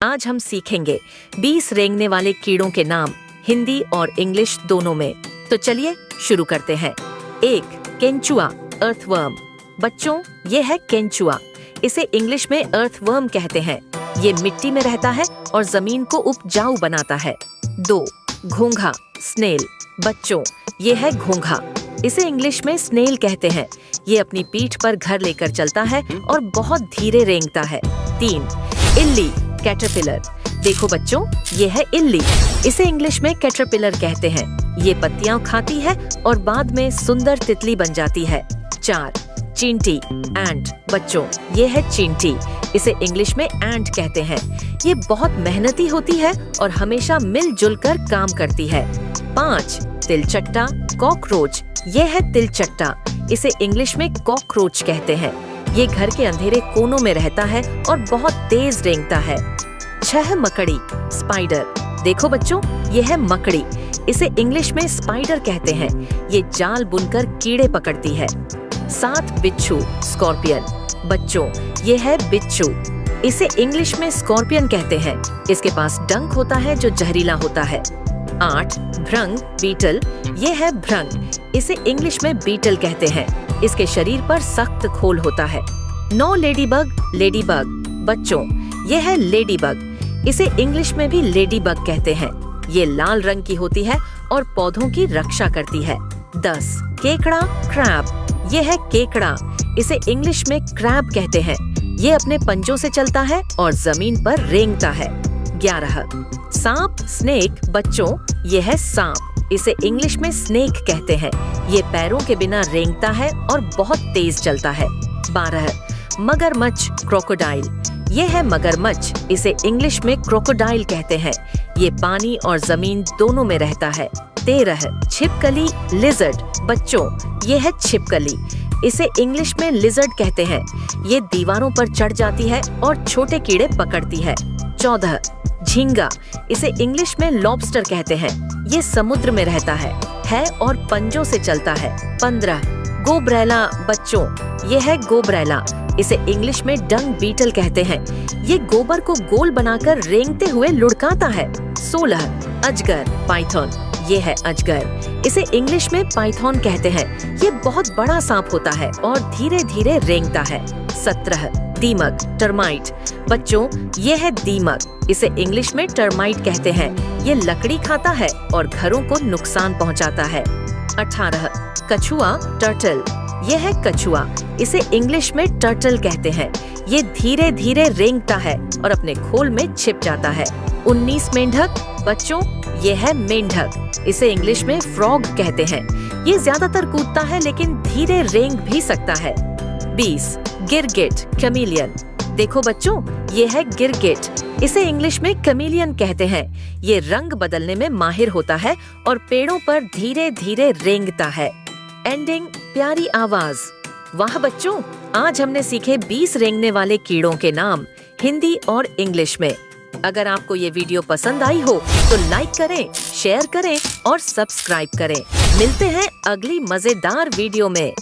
आज हम सीखेंगे 20 रेंगने वाले कीड़ों के नाम हिंदी और इंग्लिश दोनों में। तो चलिए शुरू करते हैं। 1. केंचुआ, अर्थवर्म। बच्चों, ये है केंचुआ। इसे इंग्लिश में अर्थवर्म कहते हैं। ये मिट्टी में रहता है और जमीन को उपजाऊ बनाता है। 2. घोंघा, स्नेल। बच्चों, ये है घोंघा। इसे इंग्लिश में स्नेल कहते हैं। ये अपनी पीठ पर घर लेकर चलता है और बहुत धीरे रेंगता है। 3. इल्ली, कैटरपिलर। देखो बच्चों, ये है इल्ली। इसे इंग्लिश में कैटरपिलर कहते हैं। ये पत्तियां खाती है और बाद में सुंदर तितली बन जाती है। 4. चींटी, एंट। बच्चों, ये है चींटी। इसे इंग्लिश में एंट कहते हैं। ये बहुत मेहनती होती है और हमेशा मिलजुल कर काम करती है। 5. तिलचट्टा, कॉकरोच। ये है तिलचट्टा। इसे इंग्लिश में कॉकरोच कहते हैं। ये घर के अंधेरे कोनों में रहता है और बहुत तेज रेंगता है। 6. मकड़ी, स्पाइडर। देखो बच्चों, ये है मकड़ी। इसे इंग्लिश में स्पाइडर कहते हैं। ये जाल बुनकर कीड़े पकड़ती है। 7. बिच्छू, स्कॉर्पियन। बच्चों, ये है बिच्छू। इसे इंग्लिश में स्कॉर्पियन कहते हैं। इसके पास डंक होता है जो जहरीला होता है। 8. भृंग, बीटल। ये है भृंग। इसे इंग्लिश में बीटल कहते हैं। इसके शरीर पर सख्त खोल होता है। 9. Ladybug, ladybug. बच्चों, ये है लेडीबग। इसे इंग्लिश में भी लेडीबग कहते हैं। ये लाल रंग की होती है और पौधों की रक्षा करती है। 10. केकड़ा, क्रैब। ये है केकड़ा। इसे इंग्लिश में क्रैब कहते हैं। ये अपने पंजों से चलता है और जमीन पर रेंगता है। 11. सांप, स्नेक। बच्चों, ये है सांप। इसे इंग्लिश में स्नेक कहते हैं। ये पैरों के बिना रेंगता है और बहुत तेज चलता है। 12. मगरमच्छ, क्रोकोडाइल। ये है मगरमच्छ। इसे इंग्लिश में क्रोकोडाइल कहते हैं। ये पानी और जमीन दोनों में रहता है। 13. छिपकली, लिजर्ड। बच्चों, ये है छिपकली। इसे इंग्लिश में लिजर्ड कहते हैं। ये दीवारों पर चढ़ जाती है और छोटे कीड़े पकड़ती है। 14. झींगा। इसे इंग्लिश में लॉबस्टर कहते हैं। ये समुद्र में रहता है और पंजों से चलता है। 15. गोब्रेला। बच्चों, ये है गोब्रेला। इसे इंग्लिश में डंग बीटल कहते हैं। ये गोबर को गोल बनाकर रेंगते हुए लुढ़काता है। 16. अजगर, पाइथन। ये है अजगर। इसे इंग्लिश में पाइथन कहते हैं। ये बहुत बड़ा सांप होता है और धीरे धीरे रेंगता है। 17. दीमक, टर्माइट। बच्चों, ये है दीमक। इसे इंग्लिश में टर्माइट कहते हैं। ये लकड़ी खाता है और घरों को नुकसान पहुंचाता है। 18. कछुआ, टर्टल। ये है कछुआ। इसे इंग्लिश में टर्टल कहते हैं। ये धीरे धीरे रेंगता है और अपने खोल में छिप जाता है। 19. मेंढक। बच्चों, ये है मेंढक। इसे इंग्लिश में फ्रॉग कहते हैं। ये ज्यादातर कूदता है लेकिन धीरे रेंग भी सकता है। 20. गिरगिट, कैमेलियन। देखो बच्चों, ये है गिरगिट। इसे इंग्लिश में कैमेलियन कहते हैं। ये रंग बदलने में माहिर होता है और पेड़ों पर धीरे धीरे रेंगता है। एंडिंग, प्यारी आवाज। वाह बच्चों, आज हमने सीखे 20 रेंगने वाले कीड़ों के नाम हिंदी और इंग्लिश में। अगर आपको ये वीडियो पसंद आई हो तो लाइक करें, शेयर करें और सब्सक्राइब करें। मिलते हैं अगली मजेदार वीडियो में।